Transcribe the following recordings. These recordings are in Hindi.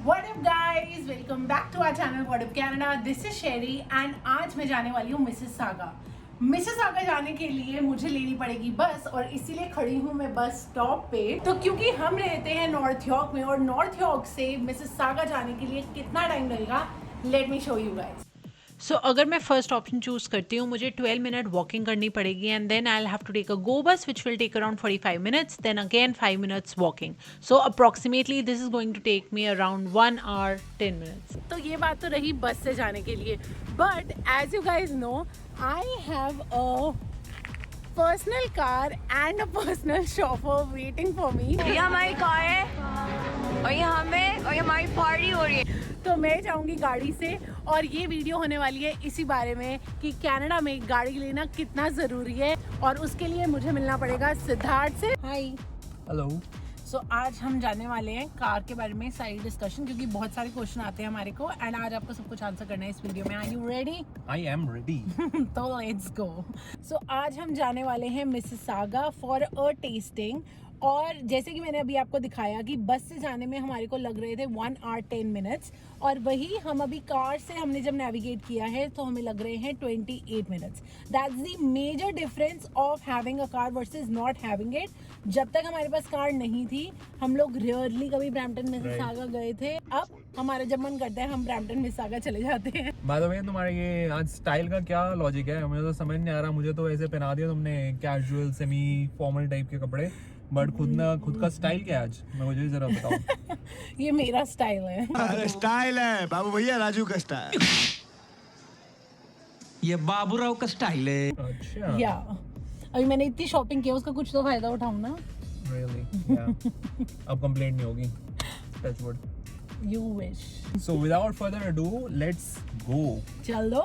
What up guys, welcome back to our channel What Up Canada. This is Sherry and आज मैं जाने वाली हूँ मिसिसागा। मिसिसागा जाने के लिए मुझे लेनी पड़ेगी बस और इसीलिए खड़ी हूँ मैं बस स्टॉप पे। तो क्योंकि हम रहते हैं नॉर्थ यॉर्क में और नॉर्थ यॉर्क से मिसिसागा जाने के लिए कितना टाइम लगेगा, let me show you guys. So अगर मैं फर्स्ट ऑप्शन चूज़ करती हूँ, मुझे 12 मिनट वॉकिंग करनी पड़ेगी and then I have to take a go bus which will take around 45 minutes, then again 5 minutes walking. So approximately this is going to take me around 1 hour 10 minutes. तो ये बात तो रही बस से जाने के लिए, but as you guys know I have a personal car and a personal shopper waiting for me. ये हमारी कार है और ये हमारी पार्टी हो रही है। तो मैं जाऊंगी गाड़ी से और ये वीडियो होने वाली है इसी बारे में कि कनाडा में गाड़ी लेना कितना ज़रूरी है और उसके लिए मुझे मिलना पड़ेगा सिद्धार्थ से। Hi hello. सो आज हम जाने वाले हैं कार के बारे में सारी डिस्कशन, क्योंकि बहुत सारे क्वेश्चन आते हैं हमारे को एंड आज आपको सब कुछ आंसर करना है इस वीडियो में। Are you ready? I am ready. तो लेट्स गो। सो आज हम जाने वाले हैं मिसिसागा फॉर अ टेस्टिंग और जैसे कि मैंने अभी आपको दिखाया कि बस से जाने में हमारे को लग रहे थे 1 hour 10 minutes और वही हम अभी कार से हमने जब नेविगेट किया है तो हमें लग रहे हैं 28 minutes। That's the major difference of having a car versus not having it. जब तक हमारे पास कार नहीं थी हम लोग रेयरली कभी ब्रैम्पटन मिसिसागा गए थे। अब हमारा जब मन करता है हम ब्रैम्पटन मिसिसागा चले जाते हैं। बाय द वे तुम्हारा ये आज स्टाइल का क्या लॉजिक है? मुझे तो समझ नहीं आ रहा। मुझे तो ऐसे पहना दिया तुमने कैजुअल सेमी फॉर्मल टाइप के कपड़े, बट खुद का स्टाइल क्या है आज? मैं मुझे जरा बताओ। ये मेरा स्टाइल है। अरे स्टाइल है बाबू भैया, राजू का स्टाइल। ये बाबूराव का स्टाइल है। अच्छा या अभी मैंने इतनी शॉपिंग की उसका कुछ तो फायदा उठाऊं ना। रियली? या अब कंप्लेंट नहीं होगी, touch wood. You wish. So without further ado let's go. चलो।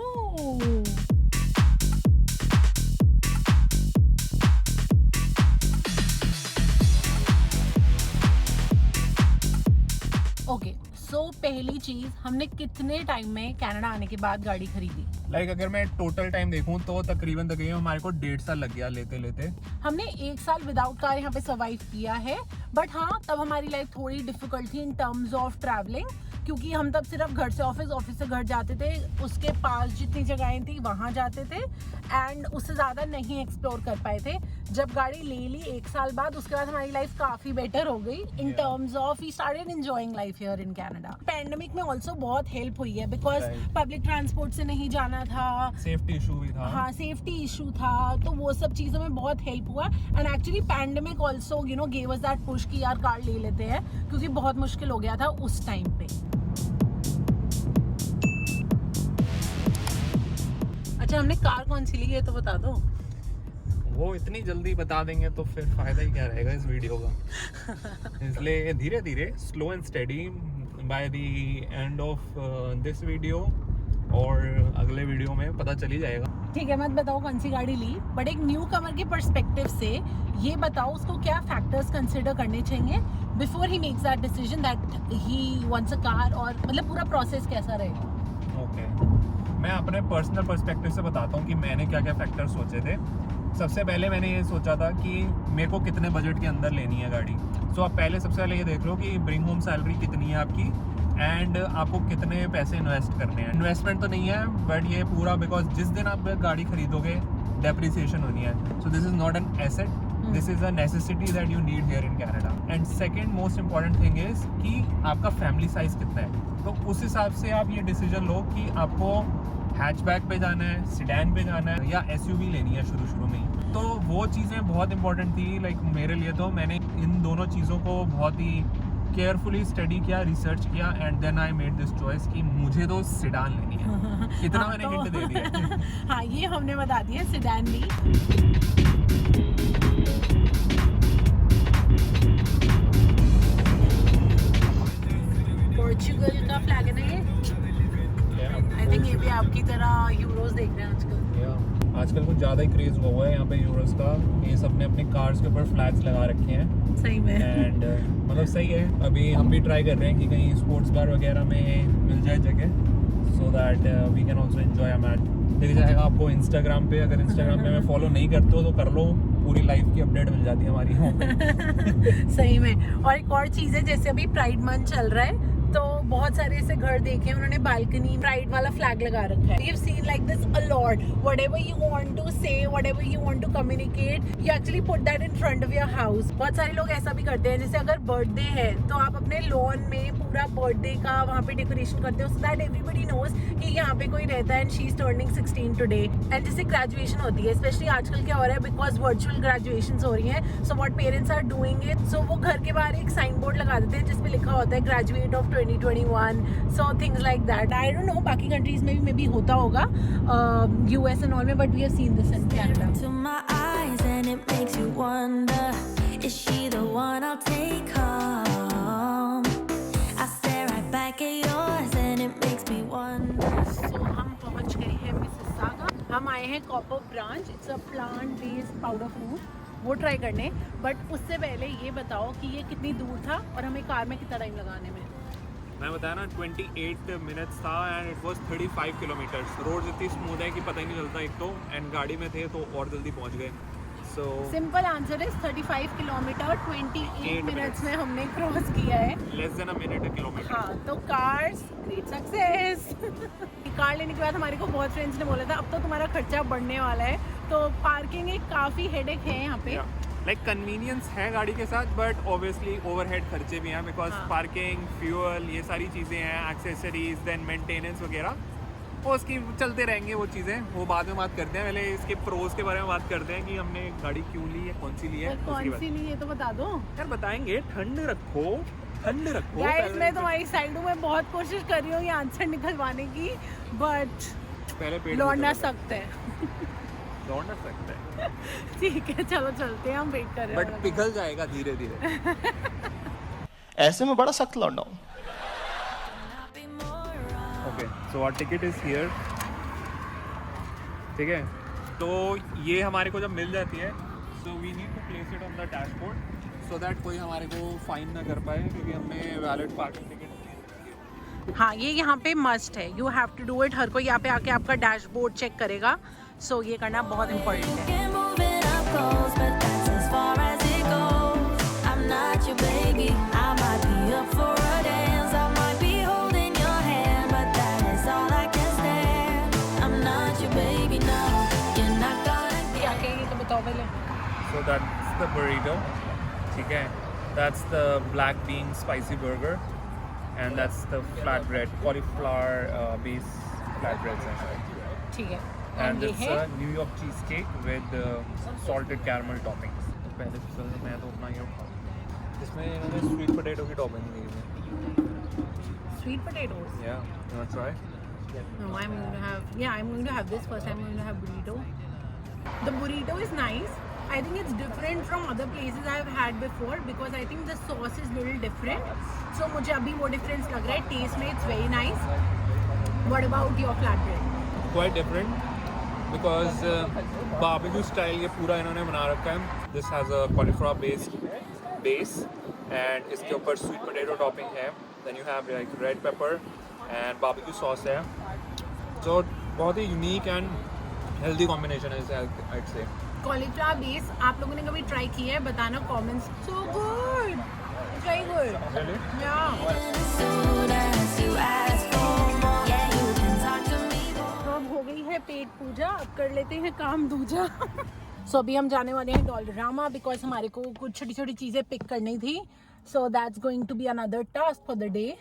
ओके सो पहली चीज, हमने कितने टाइम में कनाडा आने के बाद गाड़ी खरीदी? लाइक अगर मैं टोटल टाइम देखूं तो तकरीबन हमारे को 1.5 साल लग गया लेते लेते। हमने 1 साल विदाउट कार यहाँ पे सर्वाइव किया है, बट हाँ तब हमारी लाइफ थोड़ी डिफिकल्ट थी इन टर्म्स ऑफ ट्रैवलिंग, क्योंकि हम तब सिर्फ घर से ऑफिस, ऑफिस से घर जाते थे, उसके पास जितनी जगहें थी वहाँ जाते थे एंड उससे ज़्यादा नहीं एक्सप्लोर कर पाए थे। जब गाड़ी ले ली 1 साल बाद, उसके बाद हमारी लाइफ काफ़ी बेटर हो गई in terms of we started enjoying life here in Canada. Pandemic में ऑल्सो बहुत हेल्प हुई है बिकॉज पब्लिक ट्रांसपोर्ट से नहीं जाना था, सेफ्टी इशू भी था। हाँ सेफ्टी इशू था, तो वो सब चीज़ों में बहुत हेल्प हुआ and actually pandemic also you know gave us that push कि यार कार ले लेते हैं, क्योंकि बहुत मुश्किल हो गया था उस टाइम पे। अच्छा हमने कार कौन सी ली है तो बता दो। वो इतनी जल्दी बता देंगे तो फिर फायदा ही क्या रहेगा इस वीडियो का। इसलिए धीरे धीरे slow and steady by the end of this video और अगले वीडियो में पता चल ही जाएगा। ठीक है, मत बताओ कौन सी गाड़ी ली, बट एक न्यू कमर के पर्सपेक्टिव से ये बताओ उसको क्या फैक्टर्स कंसिडर करने चाहिए before he makes that decision that he wants a car, और मतलब पूरा प्रोसेस कैसा रहेगा। ओके मैं अपने पर्सनल पर्सपेक्टिव से बताता हूँ कि मैंने क्या क्या फैक्टर सोचे थे। सबसे पहले मैंने ये सोचा था कि मेरे को कितने बजट के अंदर लेनी है गाड़ी। सो आप सबसे पहले ये देख लो कि ब्रिंग होम सैलरी कितनी है आपकी एंड आपको कितने पैसे इन्वेस्ट करने हैं। इन्वेस्टमेंट तो नहीं है बट ये पूरा बिकॉज जिस दिन आप गाड़ी खरीदोगे डेप्रिसिएशन होनी है। So this is not an asset, this is a necessity that you need here in Canada. And second most important thing is कि आपका फैमिली साइज कितना है, तो उस हिसाब से आप ये डिसीजन लो कि आपको हैचबैक पे जाना है, सिडैन पे जाना है या एसयूवी लेनी है शुरू में ही। तो वो चीज़ें बहुत इंपॉर्टेंट थी लाइक मेरे लिए। तो मैंने इन दोनों चीज़ों को बहुत ही केयरफुली स्टडी किया, रिसर्च किया and then I made this choice कि मुझे तो सिडान लेनी है। इतना हाँ, मैंने तो, हिंट दे दिया। हाँ ये हमने बता दिया सिडान ली। पोर्चुगल का फ्लैग है ना ये। आई थिंक ये भी आपकी तरह यूरोस देख रहे हैं आजकल। आजकल कुछ ज़्यादा ही क्रेज हुआ हुआ है यहाँ पे यूरोस का। ये सबने अपने कार्स के ऊपर फ्लैग्स लगा रखे हैं। सही में एंड मतलब सही है। अभी हम भी ट्राई कर रहे हैं कि कहीं स्पोर्ट्स कार वगैरह में मिल जाए जगह, so that we can also enjoy a match. दिख जाएगा आपको इंस्टाग्राम पे, अगर इंस्टाग्राम पे मैं फॉलो नहीं करते हो तो कर लो, पूरी लाइफ की अपडेट मिल जाती है हमारी। सही में। और एक और चीज़ है, जैसे अभी प्राइड मंथ चल रहा है तो बहुत सारे ऐसे घर देखे हैं उन्होंने बालकनी प्राइड वाला फ्लैग लगा रखा है. We've seen like this a lot. Whatever you want to say, whatever you want to communicate, you actually put that in front of your house. बहुत सारे लोग ऐसा भी करते हैं, जैसे अगर बर्थडे है तो आप अपने लॉन में पूरा बर्थडे का वहाँ पे डेकोरेशन करते हो, so that everybody knows कि यहाँ पे कोई रहता है and she's turning 16 today. And जैसे ग्रेजुएशन होती है, स्पेशली आजकल क्या हो रहा है, बिकॉज वर्चुअल ग्रेजुएशन हो रही है, so what parents are doing it, so वो घर के बाहर एक साइन बोर्ड लगा देते हैं जिसपे लिखा होता है graduate of 2021, so things like that. I don't know, बाकी कंट्रीज में भी होता होगा, US and all में, but we have seen this in Canada. To my eyes and it makes you wonder, is she the one I'll take home? I stare right back at yours and it makes me wonder. So हम पहुंच गए हैं मिसिसागा. हम आए हैं copper branch. It's a plant based powder food, वो ट्राई करने. बट उससे पहले ये बताओ कि ये कितनी दूर था और हमें कार में कितना टाइम लगाने में. मैं बताया ना 28 मिनट्स था and it was 35 kilometres. Road इतनी स्मूथ है कि पता ही नहीं चलता एक तो, एंड गाड़ी में थे तो और जल्दी पहुंच गए. So simple answer is 35 kilometre 28 minutes में हमने क्रॉस किया है. Less than a minute a kilometre. हाँ, तो कार्स ग्रेट सक्सेस. कार लेने के बाद हमारे को बहुत फ्रेंड्स ने बोला था अब तो तुम्हारा खर्चा बढ़ने वाला है, तो पार्किंग एक काफ़ी हेडेक है यहाँ पे. लाइक कन्वीनियंस है गाड़ी के साथ, बट ऑब्वियसली ओवरहेड खर्चे भी हैं, बिकॉज पार्किंग, फ्यूल, ये सारी चीज़ें हैं, एक्सेसरीज, देन मेंटेनेंस वगैरह, वो उसकी चलते रहेंगे वो चीज़ें. वो बाद में बात करते हैं, पहले इसके प्रोज के बारे में बात करते हैं कि हमने गाड़ी क्यों ली है, कौन सी ली है. कौन सी ली है तो बता दो यार, बताएंगे. ठंड रखो. गाइस, मैं तुम्हारी साइड हूँ, मैं बहुत कोशिश कर रही हूँ ये आंसर निकलवाने की, बट पहले पेट लौट ना सकते हैं. लौट ना सकते हैं. ठीक है, चलो चलते हैं, हम वेट कर रहे हैं. बट पिघल जाएगा धीरे धीरे. ऐसे में बड़ा सख्त लौंडा हूं. Okay, so our ticket is here. ठीक है, तो ये हमारे को जब मिल जाती है, so we need to place it on the dashboard so that कोई हमारे को फाइन ना कर पाए, क्योंकि हमने वैलिड पार्किंग टिकट. हाँ, ये यहाँ पे मस्ट है, you have to do it. हर कोई यहाँ पे आके आपका डैशबोर्ड चेक करेगा, सो ये करना बहुत इम्पोर्टेंट है. Can't moving up close, but that's as far as it goes. I'm not your baby, I might be up for a dance, I might be holding your hand, but that is all I can stand. I'm not your baby, no, you're not gonna क्या get. कहेंगे तो बताओ पहले. So that's the burrito. ठीक है, that's the black bean spicy burger, and that's the flatbread, cauliflower based flatbreads हैं. ठीक है, And ये it's है a New York cheesecake with salted caramel toppings. तो पहले तो मैं तो अपना ये उठाऊँ. इसमें इन्होंने sweet potato की topping दी है. sweet potatoes. Yeah, you want to try? No, I'm going to have. Yeah, I'm going to have this first. I'm going to have burrito. The burrito is nice. I think it's different from other places I've had before because I think the sauce is little different. So मुझे अभी वो difference लग रहा है. Taste में it's very nice. What about your flatbread? Quite different because barbecue style ये पूरा इन्होंने बना रखा है. This has a cauliflower based base and इसके ऊपर sweet potato topping है. Then you have like red pepper and barbecue sauce है. So बहुत ही unique and healthy combination है इसे, I'd say. Cauliflower base. आप लोगों ने कभी try किया है? बताना comments. So good. It's very good. Really? Yeah. As soon as you ask for more, yeah, you can talk to me more. तो अब हो गई है पेट पूजा, अब कर लेते हैं काम दूजा. सो अभी हम जाने वाले हैं डॉलरामा बिकॉज हमारे को कुछ छोटी छोटी चीज़ें पिक करनी थी. So that's going to be another task for the day.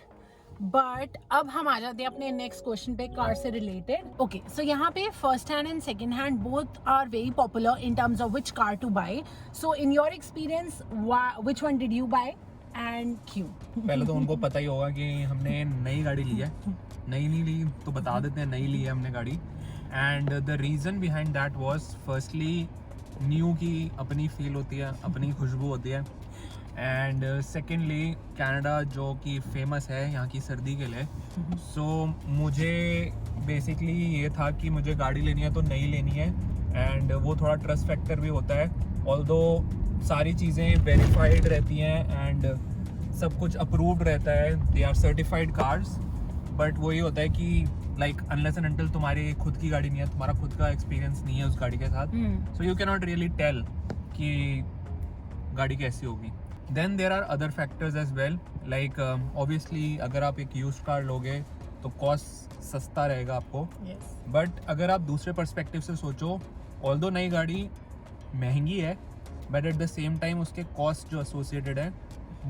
But अब हम आ जाते हैं अपने नेक्स्ट क्वेश्चन पे, कार से रिलेटेड. ओके, सो यहाँ पे first hand and second hand both are very popular in terms of which car to buy. So in your experience which one did you buy and क्यों? पहले तो उनको पता ही होगा कि हमने नई गाड़ी ली है. नई नहीं ली तो बता देते हैं, नई ली है हमने गाड़ी. And the reason behind that was firstly new की अपनी फील होती है, अपनी खुशबू होती है. एंड सेकेंडली कनाडा जो कि फेमस है यहाँ की सर्दी के लिए. सो मुझे बेसिकली ये था कि मुझे गाड़ी लेनी है तो नई लेनी है. एंड वो थोड़ा ट्रस्ट फैक्टर भी होता है, ऑल्दो सारी चीज़ें वेरीफाइड रहती हैं एंड सब कुछ अप्रूव्ड रहता है. They are certified cars. But वही होता है कि लाइक अनलेस एंड अनटिल तुम्हारी खुद की गाड़ी नहीं है, तुम्हारा खुद का एक्सपीरियंस नहीं है उस गाड़ी के साथ, so you can not really tell कि गाड़ी कैसी होगी. Then there are other factors as well, like obviously अगर आप एक यूज्ड कार लोगे तो कॉस्ट सस्ता रहेगा आपको, Yes. बट अगर आप दूसरे पर्सपेक्टिव से सोचो, ऑल्दो नई गाड़ी महंगी है but at the same time उसके कॉस्ट जो एसोसिएटेड है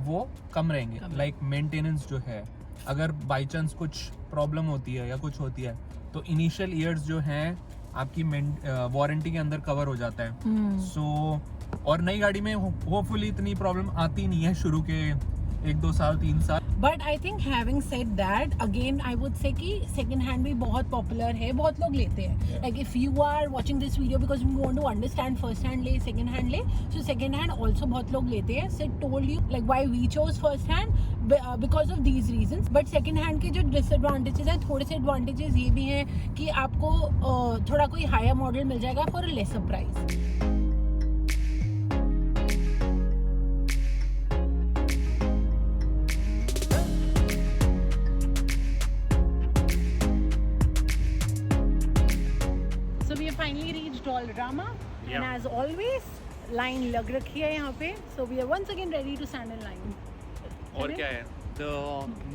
वो कम रहेंगे. लाइक मेंटेनेंस जो है, अगर बाई चांस कुछ प्रॉब्लम होती है या कुछ होती है तो इनिशियल ईयर्स जो हैं आपकी वारंटी के अंदर कवर हो जाता है. सो और नई गाड़ी में होपफुली इतनी प्रॉब्लम आती नहीं है शुरू के 1-2 साल 3 साल. But I think having said that again I would say कि सेकंड हैंड भी बहुत पॉपुलर है, बहुत लोग लेते हैं. Like if you are watching this video because you want to understand first hand ले सेकंड हैंड ले, सो सेकंड हैंड आल्सो बहुत लोग लेते हैं. So told you like why we chose first hand because of these reasons. But second hand के जो डिसएडवांटेजेस हैं, थोड़े से एडवांटेजेस ये भी हैं कि आपको थोड़ा कोई हायर मॉडल मिल जाएगा for a lesser price. So we have finally reached Dollarama, and as always, line लग रखी है यहाँ पे. So we are once again ready to stand in line. और क्या है, the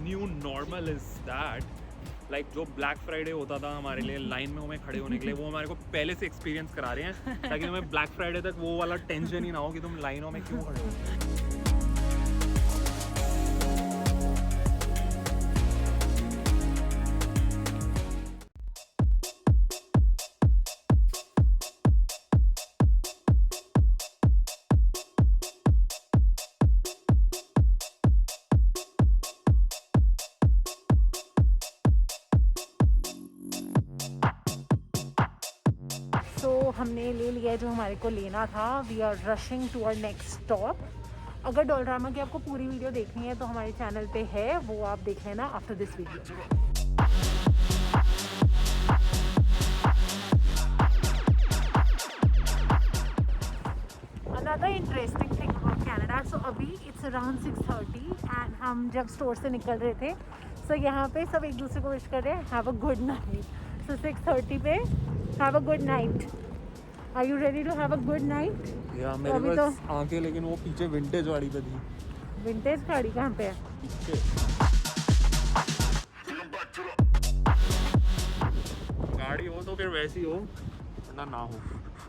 new normal is that like जो ब्लैक फ्राइडे होता था हमारे लिए लाइन में हमें खड़े होने के लिए, वो हमारे को पहले से एक्सपीरियंस करा रहे हैं ताकि हमें ब्लैक फ्राइडे तक वो वाला टेंशन ही ना हो कि तुम लाइनों में क्यों खड़े हो. So हमने ले लिया जो हमारे को लेना था. We are rushing to our next stop. अगर डोलरामा की आपको पूरी वीडियो देखनी है तो हमारे चैनल पे है, वो आप देख लेना after this video. Another interesting thing about Canada. So अभी it's around 6:30 and हम जब स्टोर से निकल रहे थे, so यहाँ पे सब एक दूसरे को विश कर रहे हैं have a good night. So 6:30 पे have a good night. Are you ready to have a good night? या मेरे अभी पास आंखें, लेकिन वो पीछे विंटेज गाड़ी पे थी. विंटेज गाड़ी कहाँ पे है? गाड़ी हो तो फिर वैसी हो, वरना ना हो.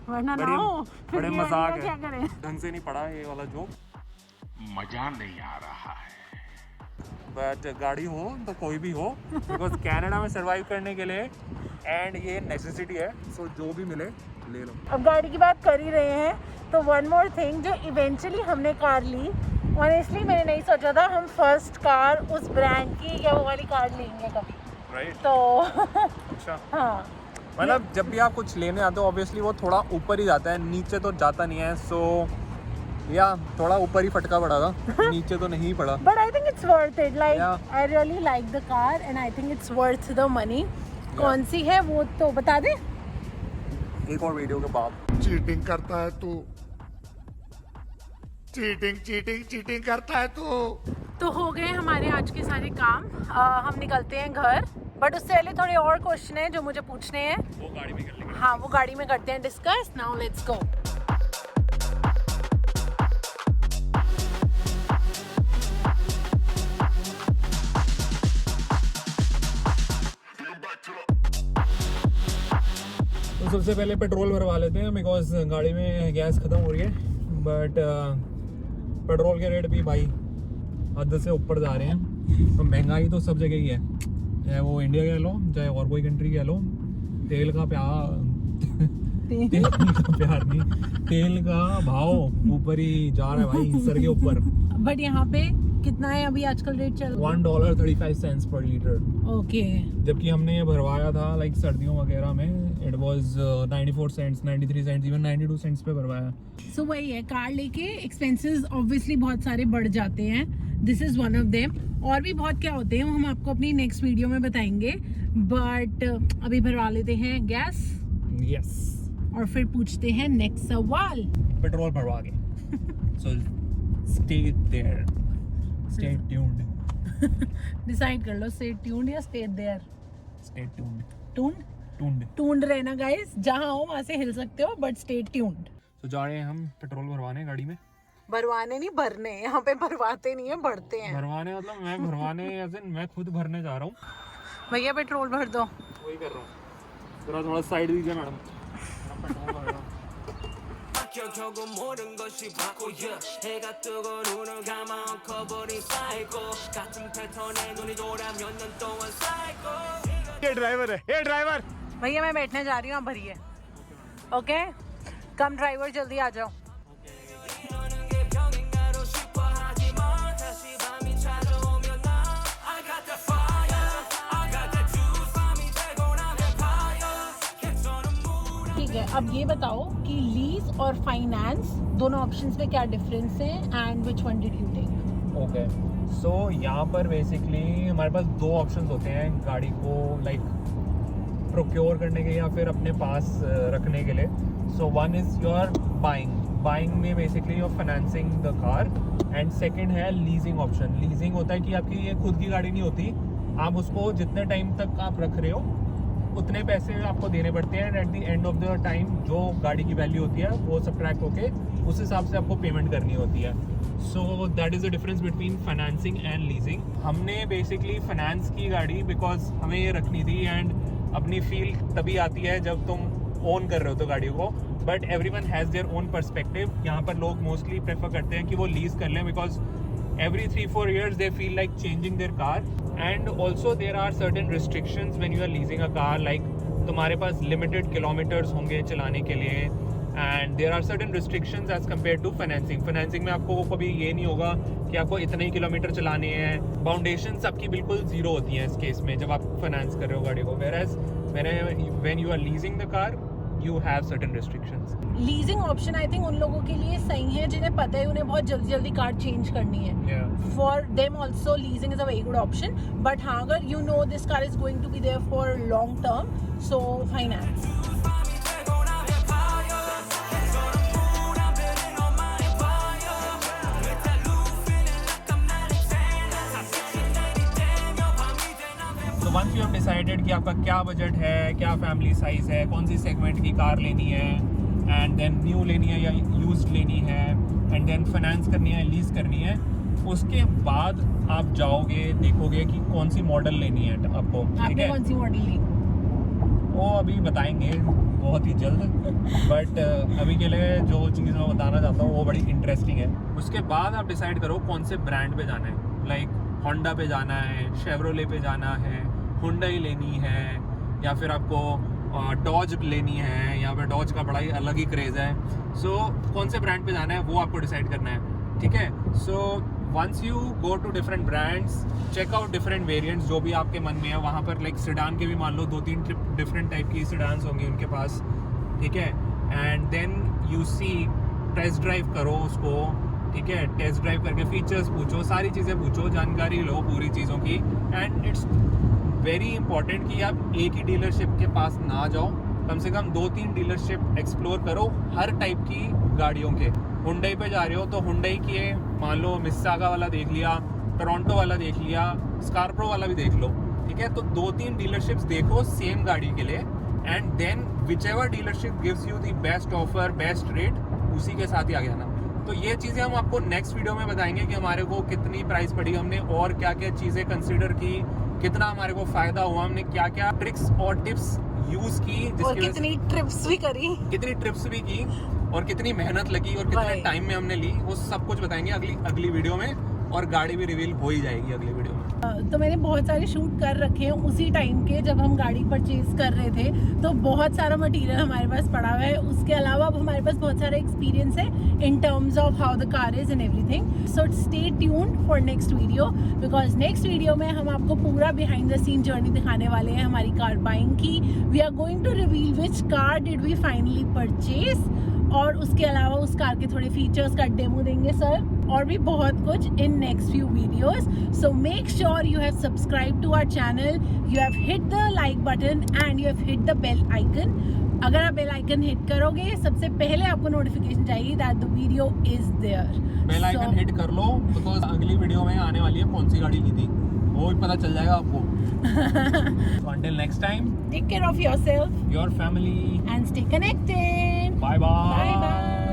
वरना ना बड़े- हो. फिर बड़े ये मजाक आइडिया है. क्या करें? ढंग से नहीं पड़ा ये वाला जोक. मजा नहीं आ रहा है. बट गाड़ी हो तो कोई भी हो, बिकॉज कनाडा में सरवाइव करने के लिए एंड ये नेसेसिटी है. सो जो भी मिले ले लो. अब गाड़ी की बात कर ही रहे हैं तो वन मोर थिंग, जो इवेंचुअली हमने कार ली, ऑनेस्टली मैंने नहीं सोचा था हम फर्स्ट कार उस ब्रांड की या वो वाली कार लेंगे कभी. राइट. तो अच्छा, हाँ, मतलब जब भी आप कुछ लेने आते हो ऑब्वियसली वो थोड़ा ऊपर ही जाता है, नीचे तो जाता नहीं है. सो या थोड़ा ऊपर ही फटका पड़ा था, नीचे तो नहीं पड़ा. But I think it's worth it. Like Yeah. I really like the car and I think it's worth the money. कौन सी है वो तो बता दे. एक और वीडियो के बाद. चीटिंग करता है तू. चीटिंग चीटिंग चीटिंग करता है तू. तो हो गए हमारे आज के सारे काम. हम निकलते हैं घर, बट उससे पहले थोड़े और क्वेश्चन हैं जो मुझे पूछने हैं. वो गाड़ी में कर लेंगे. हाँ, वो गाड़ी में करते हैं डिस्कस. Now let's go. तो सबसे पहले पेट्रोल भरवा लेते हैं बिकॉज गाड़ी में गैस ख़त्म हो रही है. बट पेट्रोल के रेट भी भाई हद से ऊपर जा रहे हैं. तो महंगाई तो सब जगह ही है, चाहे वो इंडिया कह लो चाहे और कोई कंट्री कह लो. तेल का प्यार नहीं, तेल का भाव ऊपर ही जा रहा है भाई, सर के ऊपर. बट यहाँ पे कितना है अभी आजकल रेट चल रहा है? $1.35 पर लीटर. ओके. जबकि हमने ये भरवाया था लाइक सर्दियों वगैरह में, it was 94 cents, 93 cents, even 92 cents पे भरवाया. सो वही है, कार लेके एक्सपेंसेस ऑब्वियसली बहुत सारे बढ़ जाते हैं. This is one of them. और भी बहुत क्या होते हैं वो हम आपको अपनी नेक्स्ट वीडियो में बताएंगे. बट अभी भरवा लेते हैं गैस यस. और फिर पूछते हैं नेक्स्ट सवाल. पेट्रोल भरवा के. So stay there, stay tuned. Decide कर लो, स्टे ट्यून्ड या stay there. Stay tuned. Tuned tuned. Tuned रहना गाइस, जहां हो वहां से हिल सकते हो, बट स्टे ट्यून्ड. तो जा रहे हैं हम पेट्रोल भरवाने गाड़ी में. भरवाने नहीं भरने, यहाँ पे भरवाते नहीं है, भरते हैं। भरवाने मतलब मैं भरवाने as in मैं खुद भरने जा रहा हूँ। भैया पेट्रोल भर दो। वही कर रहा हूँ। जरा थोड़ा साइड दीजिए मैडम। पेट्रोल भर रहा हूँ। 결국은 모든 것이 바꾸야 해가 뜨고 눈을 감아 엉켜버린 사이코 같은 패턴에 눈이 돌아 몇 년 동안 사이코 ये ड्राइवर है, ये ड्राइवर। भैया मैं बैठने जा रही हूँ, आप भरिए। ओके, कम ड्राइवर, जल्दी आ जाओ। 이러는 게 병인가로 싶어하지만 다시 밤이 찾아오면 나 I got the fire I got the juice 밤이 되고 나면 fire 괜찮은 물 ठीक है, अब ये बताओ कि लीज और फाइनेंस दोनों ऑप्शंस में क्या डिफरेंस है and which one did you take? Okay, so यहाँ पर बेसिकली हमारे पास दो ऑप्शंस होते हैं गाड़ी को लाइक प्रोक्योर करने के या फिर अपने पास रखने के लिए। So one is your buying में basically your financing the car, and second है लीजिंग ऑप्शन। लीजिंग होता है कि आपकी ये खुद की गाड़ी नहीं होती, आप उसको जितने टाइम तक आप रख रहे हो उतने पैसे आपको देने पड़ते हैं, and at the end of the time जो गाड़ी की वैल्यू होती है वो सब्ट्रैक्ट होके उस हिसाब से आपको पेमेंट करनी होती है। So that is the difference between financing and leasing. हमने बेसिकली फाइनेंस की गाड़ी बिकॉज हमें ये रखनी थी, एंड अपनी फील तभी आती है जब तुम ओन कर रहे हो तो गाड़ी को, but everyone has their own perspective. यहाँ पर लोग मोस्टली प्रेफर करते हैं कि वो लीज कर लें because every 3-4 years they feel like changing their car, and also there are certain restrictions when you are leasing a car, like तुम्हारे पास limited kilometers होंगे चलाने के लिए, and there are certain restrictions as compared to financing में आपको कभी ये नहीं होगा कि आपको इतने ही किलोमीटर चलाने हैं। फाउंडेशंस आपकी बिल्कुल जीरो होती हैं इस केस में जब आप फाइनेंस कर रहे हो गाड़ी को, whereas when you are leasing the car you have certain restrictions. Leasing option I think उन लोगों के लिए सही है जिन्हें पता है उन्हें बहुत जल्दी जल्दी कार चेंज करनी है। Yeah. For them also leasing is a very good option, but हाँ अगर you know this car is going to be there for long term, so finance. 밤이 되고 나면 fire 괜찮은 물 안 beating on my fire with that loop feeling like I'm not insane 사실은 내리 되면 밤이 되나 तो वंस यू हैव डिसाइडेड कि आपका क्या बजट है, क्या फैमिली साइज़ है, कौन सी सेगमेंट की कार लेनी है, एंड देन न्यू लेनी है या यूज्ड लेनी है, एंड देन फाइनेंस करनी है, लीज करनी है, उसके बाद आप जाओगे देखोगे कि कौन सी मॉडल लेनी है आपको। ठीक आपने है, कौन सी मॉडल ली? वो अभी बताएंगे बहुत ही जल्द, बट अभी के लिए जो चीज़ मैं बताना चाहता हूँ वो बड़ी इंटरेस्टिंग है। उसके बाद आप डिसाइड करो कौन से ब्रांड पे जाना है, लाइक होंडा पे जाना है, शेवरोले पे जाना है, हुंडई लेनी है, या फिर आपको डॉज लेनी है। यहाँ पे डॉज का बड़ा ही अलग ही क्रेज़ है। सो कौन से ब्रांड पे जाना है वो आपको डिसाइड करना है। ठीक है, so once you go to different brands, check out different variants जो भी आपके मन में है। वहाँ पर लाइक सिडान के भी मान लो 2-3 डिफरेंट टाइप की सिडान्स होंगी उनके पास। ठीक है, and then you see, test drive करो उसको। ठीक है, टेस्ट ड्राइव करके फीचर्स पूछो, सारी चीज़ें पूछो, जानकारी लो पूरी चीज़ों की। एंड इट्स वेरी इंपॉर्टेंट कि आप एक ही डीलरशिप के पास ना जाओ, कम से कम 2-3 डीलरशिप एक्सप्लोर करो हर टाइप की गाड़ियों के। हुंडई पे जा रहे हो तो हुंडई के मान लो मिस्सागा वाला देख लिया, टोरंटो वाला देख लिया, स्कॉर्पियो वाला भी देख लो। ठीक है, तो 2-3 डीलरशिप्स देखो सेम गाड़ी के लिए, and then whichever dealership gives you the best offer, best rate, उसी के साथ ही आगे आना। तो ये चीज़ें हम आपको नेक्स्ट वीडियो में बताएंगे कि हमारे को कितनी प्राइस पड़ी, हमने और क्या क्या चीज़ें कंसिडर की, कितना हमारे को फ़ायदा हुआ, हमने क्या क्या ट्रिक्स और टिप्स यूज़ की, और कितनी ट्रिप्स भी करी, कितनी ट्रिप्स भी की, और कितनी मेहनत लगी और कितने टाइम में हमने ली, वो सब कुछ बताएंगे अगली वीडियो में, और गाड़ी भी रिवील हो ही जाएगी अगली वीडियो में। तो मैंने बहुत सारे शूट कर रखे हैं उसी टाइम के जब हम गाड़ी परचेज कर रहे थे, तो बहुत सारा मटेरियल हमारे पास पड़ा हुआ है। उसके अलावा अब हमारे पास बहुत सारा एक्सपीरियंस है इन terms of how the car is and everything. So stay tuned for next video, because next video में हम आपको पूरा बिहाइंड द सीन जर्नी दिखाने वाले हैं हमारी कार बाइंग की। We are going to reveal which car did we finally purchase, और उसके अलावा उस कार के थोड़े फीचर्स का डेमो देंगे सर, और भी बहुत कुछ in next few videos. So make sure you have subscribe to our channel, you have hit the like button and you have hit the bell icon. अगर आप बेल आइकन हिट करोगे सबसे पहले आपको नोटिफिकेशन चाहिए that the video is there. Bell icon hit कर लो, बिकॉज अगली वीडियो में आने वाली है कौन सी गाड़ी ली थी, वो भी पता चल जाएगा आपको। So until next time, take care of yourself your family, and stay connected. bye bye. Bye bye.